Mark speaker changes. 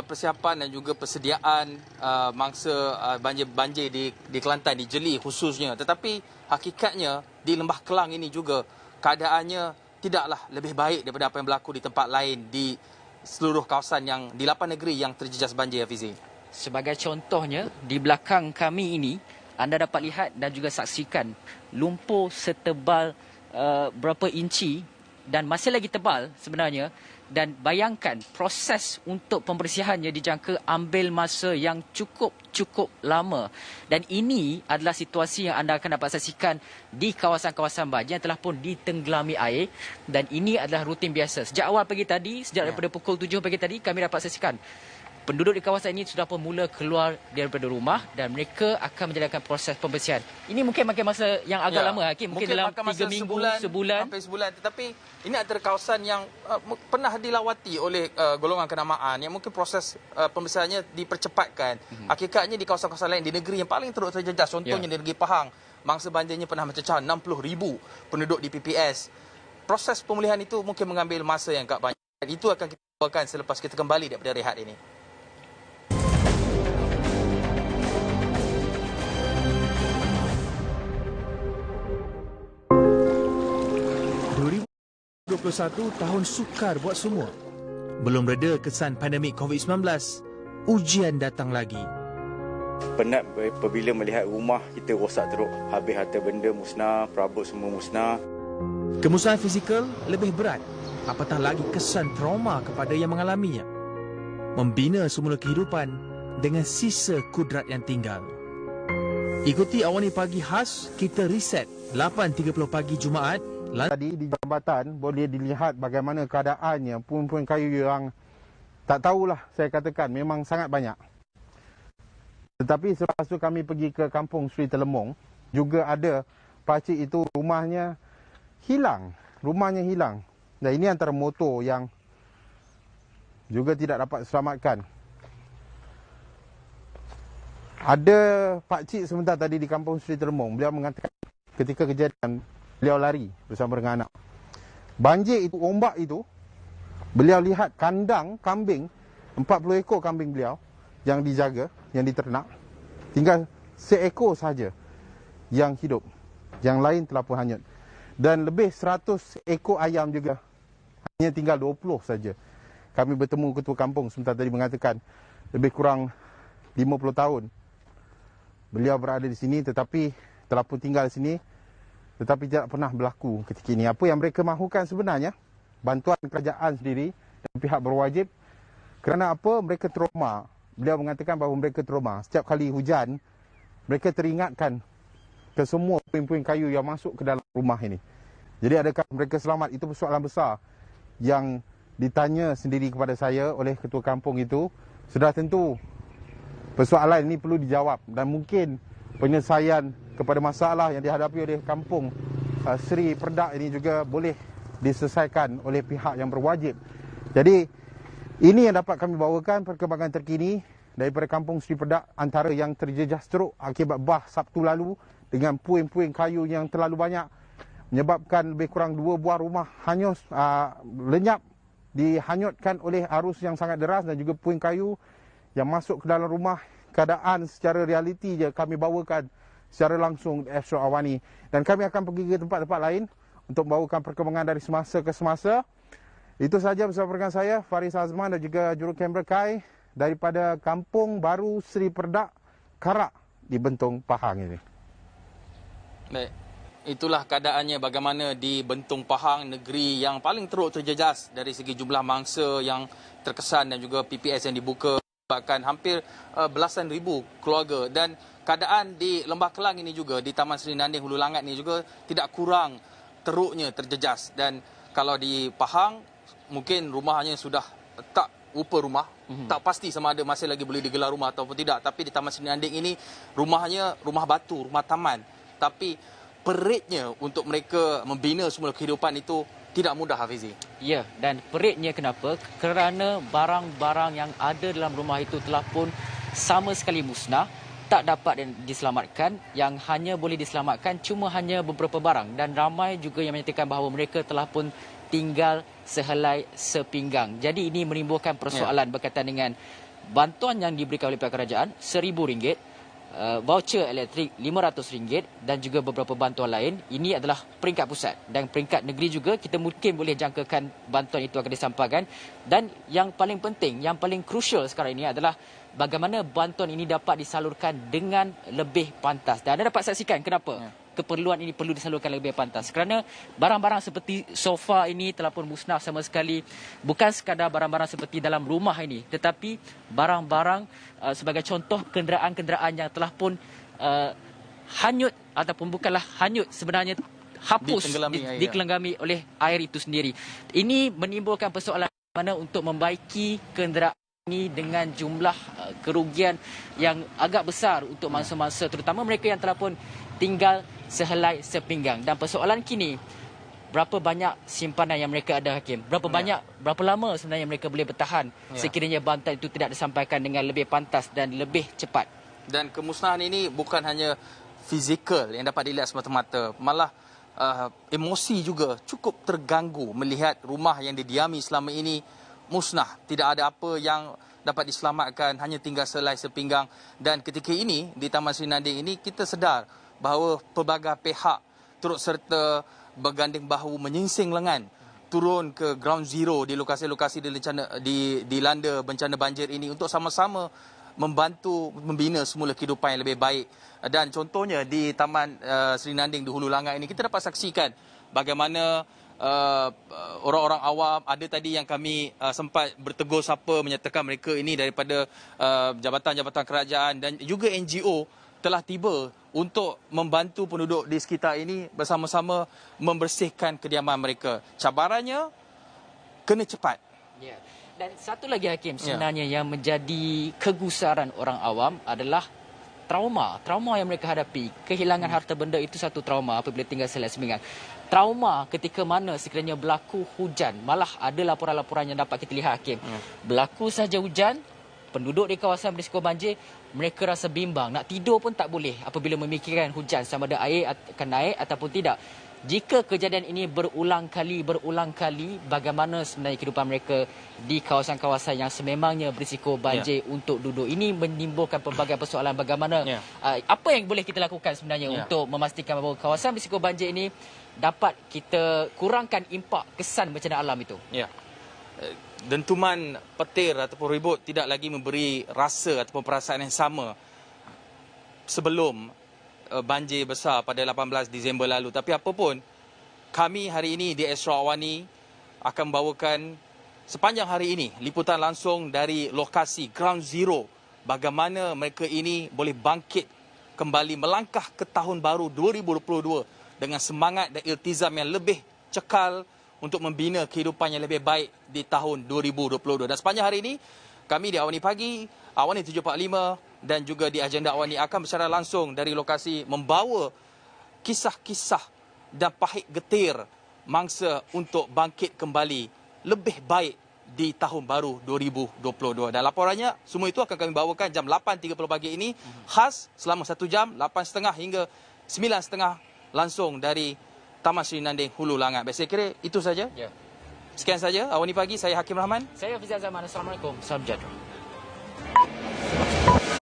Speaker 1: persiapan dan juga persediaan mangsa banjir di Kelantan, di Jeli khususnya. Tetapi hakikatnya di Lembah Kelang ini juga keadaannya tidaklah lebih baik daripada apa yang berlaku di tempat lain di seluruh kawasan di 8 negeri yang terjejas banjir, Hafizi.
Speaker 2: Sebagai contohnya, di belakang kami ini, anda dapat lihat dan juga saksikan lumpur setebal berapa inci dan masih lagi tebal sebenarnya. Dan bayangkan proses untuk pembersihannya dijangka ambil masa yang cukup lama. Dan ini adalah situasi yang anda akan dapat saksikan di kawasan-kawasan banjir yang telah pun ditenggelami air. Dan ini adalah rutin biasa. Sejak awal pagi tadi, daripada pukul 7 pagi tadi, kami dapat saksikan penduduk di kawasan ini sudah pun mula keluar daripada rumah dan mereka akan menjalankan proses pembersihan. Ini mungkin makan masa yang agak lama, Hakim. Mungkin dalam 3 minggu, sebulan.
Speaker 1: Sampai sebulan. Tetapi ini antara kawasan yang pernah dilawati oleh golongan kenamaan yang mungkin proses pembersihannya dipercepatkan. Hakikatnya di kawasan-kawasan lain di negeri yang paling teruk terjejas, contohnya di negeri Pahang, mangsa banjirnya pernah mencecah 60,000 penduduk di PPS. Proses pemulihan itu mungkin mengambil masa yang agak banyak. Dan itu akan kita bawakan selepas kita kembali daripada rehat ini.
Speaker 3: 2021 tahun sukar buat semua. Belum reda kesan pandemik COVID-19, ujian datang lagi.
Speaker 4: Penat apabila melihat rumah kita rosak teruk, habis harta benda musnah, perabot semua musnah.
Speaker 3: Kemusnahan fizikal lebih berat, apatah lagi kesan trauma kepada yang mengalaminya. Membina semula kehidupan dengan sisa kudrat yang tinggal. Ikuti Awani Pagi khas Kita Reset 8.30 pagi Jumaat.
Speaker 5: Tadi di jambatan boleh dilihat bagaimana keadaannya, puing-puing kayu yang tak tahulah saya katakan memang sangat banyak. Tetapi selepas tu kami pergi ke kampung Sri Telemong, juga ada pakcik itu rumahnya hilang. Dan ini antara motor yang juga tidak dapat diselamatkan. Ada pakcik sebentar tadi di kampung Sri Telemong, beliau mengatakan ketika kejadian beliau lari bersama dengan anak. Banjir itu, ombak itu, beliau lihat kandang kambing, 40 ekor kambing beliau yang dijaga, yang diternak. Tinggal seekor saja yang hidup. Yang lain telah pun hanyut. Dan lebih 100 ekor ayam juga hanya tinggal 20 saja. Kami bertemu ketua kampung sebentar tadi mengatakan lebih kurang 50 tahun beliau berada di sini tetapi telah pun tinggal di sini. Tetapi tidak pernah berlaku ketika ini. Apa yang mereka mahukan sebenarnya, bantuan kerajaan sendiri dan pihak berwajib. Kerana apa? Mereka trauma. Beliau mengatakan bahawa mereka trauma. Setiap kali hujan, mereka teringatkan ke semua puing-puing kayu yang masuk ke dalam rumah ini. Jadi adakah mereka selamat? Itu persoalan besar yang ditanya sendiri kepada saya oleh ketua kampung itu. Sudah tentu persoalan ini perlu dijawab. Dan mungkin penyelesaian kepada masalah yang dihadapi oleh kampung Sri Perdak ini juga boleh diselesaikan oleh pihak yang berwajib. Jadi ini yang dapat kami bawakan perkembangan terkini daripada kampung Sri Perdak, antara yang terjejas teruk akibat bah Sabtu lalu dengan puing-puing kayu yang terlalu banyak menyebabkan lebih kurang 2 buah rumah hanyut, lenyap, dihanyutkan oleh arus yang sangat deras dan juga puing kayu yang masuk ke dalam rumah. Keadaan secara realiti je kami bawakan secara langsung di Astro Awani. Dan kami akan pergi ke tempat-tempat lain untuk membawakan perkembangan dari semasa ke semasa. Itu sahaja bersama dengan saya, Faris Azman dan juga Jurukamera Kai daripada Kampung Baru Sri Perdak, Karak di Bentong Pahang ini.
Speaker 1: Baik. Itulah keadaannya bagaimana di Bentong Pahang, negeri yang paling teruk terjejas dari segi jumlah mangsa yang terkesan dan juga PPS yang dibuka. Bahkan hampir belasan ribu keluarga. Dan keadaan di Lembah Kelang ini juga, di Taman Seri Nanding Hulu Langat ini juga tidak kurang teruknya terjejas. Dan kalau di Pahang, mungkin rumahnya sudah tak rupa rumah. Tak pasti sama ada masih lagi boleh digelar rumah ataupun tidak. Tapi di Taman Seri Nanding ini, rumahnya rumah batu, rumah taman. Tapi peritnya untuk mereka membina semula kehidupan itu tidak mudah, Hafizi.
Speaker 2: Ya, dan peritnya kenapa? Kerana barang-barang yang ada dalam rumah itu telah pun sama sekali musnah, tak dapat diselamatkan. Yang hanya boleh diselamatkan cuma hanya beberapa barang. Dan ramai juga yang menyatakan bahawa mereka telah pun tinggal sehelai sepinggang. Jadi ini menimbulkan persoalan berkaitan dengan bantuan yang diberikan oleh pihak kerajaan RM1,000, voucher elektrik RM500 dan juga beberapa bantuan lain. Ini adalah peringkat pusat, dan peringkat negeri juga kita mungkin boleh jangkakan bantuan itu akan disampaikan. Dan yang paling penting, yang paling crucial sekarang ini adalah bagaimana bantuan ini dapat disalurkan dengan lebih pantas. Dan anda dapat saksikan kenapa keperluan ini perlu disalurkan lebih pantas. Kerana barang-barang seperti sofa ini telah pun musnah sama sekali. Bukan sekadar barang-barang seperti dalam rumah ini, tetapi barang-barang sebagai contoh kenderaan-kenderaan yang telah pun hanyut, ataupun bukanlah hanyut, sebenarnya hapus, dikelenggami oleh air itu sendiri. Ini menimbulkan persoalan mana untuk membaiki kenderaan ini dengan jumlah kerugian yang agak besar untuk mangsa-mangsa, terutama mereka yang telah pun tinggal sehelai sepinggang. Dan persoalan kini, berapa banyak simpanan yang mereka ada, Hakim? Berapa lama sebenarnya mereka boleh bertahan sekiranya bantuan itu tidak disampaikan dengan lebih pantas dan lebih cepat?
Speaker 1: Dan kemusnahan ini bukan hanya fizikal yang dapat dilihat semata-mata, malah emosi juga cukup terganggu melihat rumah yang didiami selama ini musnah. Tidak ada apa yang dapat diselamatkan, hanya tinggal sehelai sepinggang. Dan ketika ini di Taman Sri Nanding ini, kita sedar bahawa pelbagai pihak turut serta berganding bahu menyingsing lengan turun ke ground zero di lokasi-lokasi dilanda bencana banjir ini untuk sama-sama membantu membina semula kehidupan yang lebih baik. Dan contohnya di Taman Sri Nanding di Hulu Langat ini, kita dapat saksikan bagaimana orang-orang awam, ada tadi yang kami sempat bertegur sapa menyatakan mereka ini daripada jabatan-jabatan kerajaan dan juga NGO telah tiba untuk membantu penduduk di sekitar ini bersama-sama membersihkan kediaman mereka. Cabarannya kena cepat.
Speaker 2: Ya. Dan satu lagi, Hakim, sebenarnya yang menjadi kegusaran orang awam adalah trauma yang mereka hadapi. Kehilangan harta benda itu satu trauma apabila tinggal sehelai sepinggang. Trauma ketika mana sekiranya berlaku hujan. Malah ada laporan-laporan yang dapat kita lihat, Hakim. Berlaku saja hujan, penduduk di kawasan berisiko banjir, mereka rasa bimbang. Nak tidur pun tak boleh apabila memikirkan hujan, sama ada air akan naik ataupun tidak. Jika kejadian ini berulang kali, bagaimana sebenarnya kehidupan mereka di kawasan-kawasan yang sememangnya berisiko banjir untuk duduk? Ini menimbulkan pelbagai persoalan bagaimana apa yang boleh kita lakukan sebenarnya untuk memastikan bahawa kawasan berisiko banjir ini dapat kita kurangkan impak kesan bencana alam itu.
Speaker 1: Dentuman petir ataupun ribut tidak lagi memberi rasa ataupun perasaan yang sama sebelum banjir besar pada 18 Disember lalu. Tapi apapun, kami hari ini di Astro Awani akan membawakan sepanjang hari ini liputan langsung dari lokasi ground zero, bagaimana mereka ini boleh bangkit kembali melangkah ke tahun baru 2022 dengan semangat dan iltizam yang lebih cekal untuk membina kehidupan yang lebih baik di tahun 2022. Dan sepanjang hari ini, kami di Awani Pagi, Awani 745 dan juga di agenda Awani akan bersecara langsung dari lokasi membawa kisah-kisah dan pahit getir mangsa untuk bangkit kembali lebih baik di tahun baru 2022. Dan laporannya, semua itu akan kami bawakan jam 8.30 pagi ini, khas selama 1 jam, 8.30 hingga 9.30 langsung dari Taman Sri Nanding Hulu Langat. Saya kira itu saja. Sekian saja Awani Pagi. Saya Hakim Rahman.
Speaker 2: Saya Fizal Zaman. Assalamualaikum. Salam sejahtera.